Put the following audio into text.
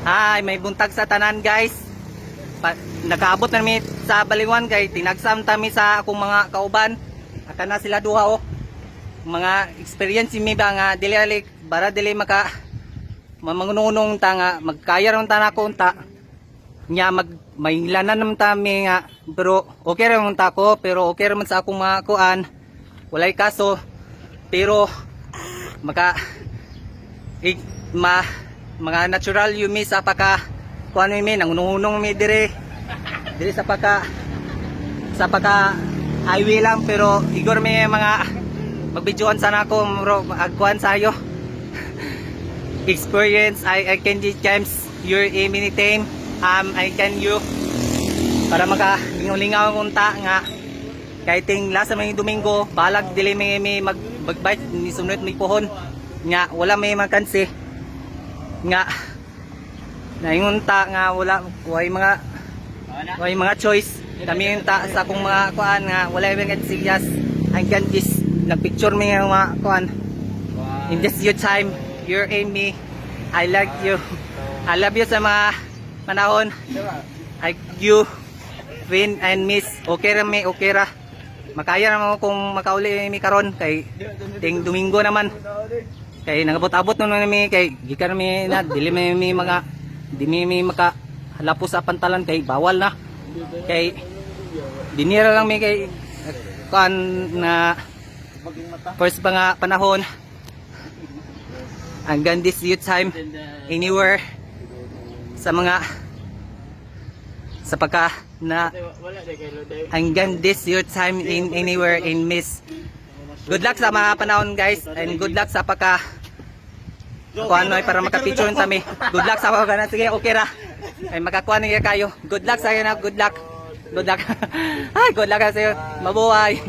Ay, may buntag sa tanan guys. Nakaabot na mi sa Baliwan kay tinagsam tami sa akong mga kauban. Aka na sila duha oh. Mga experience mi ba nga dili alik para dili maka mamangunong ta nga magkaya ron ta nako unta. Nya may lanan naman tami nga pero okay ra man ta ko pero okay ra man sa akong mga kuan. Walay kaso pero maka mga natural yumi sa paka kuan mi nangunong mi dire sa paka highway lang pero igor mi mga magbidyoan sana ako bro agkuan sayo experience I can James your anytime I can you para maka lingaw unta nga kahit ting lasa may Domingo balag dili may magbike ni sunod may pohon nga wala may makansi nga naingunta nga wala way mga choice kami unta sa akong mga kuan nga wala may kansiyas ang kantis nagpicture mi nga mga kuan in this your time you're in me I like you I love you sa mga panahon I you win and miss okay ra mi okay ra makaya naman kung makauli mi karon kay ting Domingo naman kay nagabot-abot no mi kay gikan mi na dili mi mga di mi maka halapos sa pantalan kay bawal na kay dinira lang mi kay kan na first pa nga panahon hanggang this youth time anywhere sa mga sa pagka na hanggang this youth time in anywhere in miss. Good luck sa mga panahon guys and good luck sa pagka kuan noy para makapicture tami. Good luck sa mga ganan sige okay ra. Ay makakuha niya kayo. Good luck sa iyo na good luck. Good luck. Ay good luck sa iyo. Mabuhay.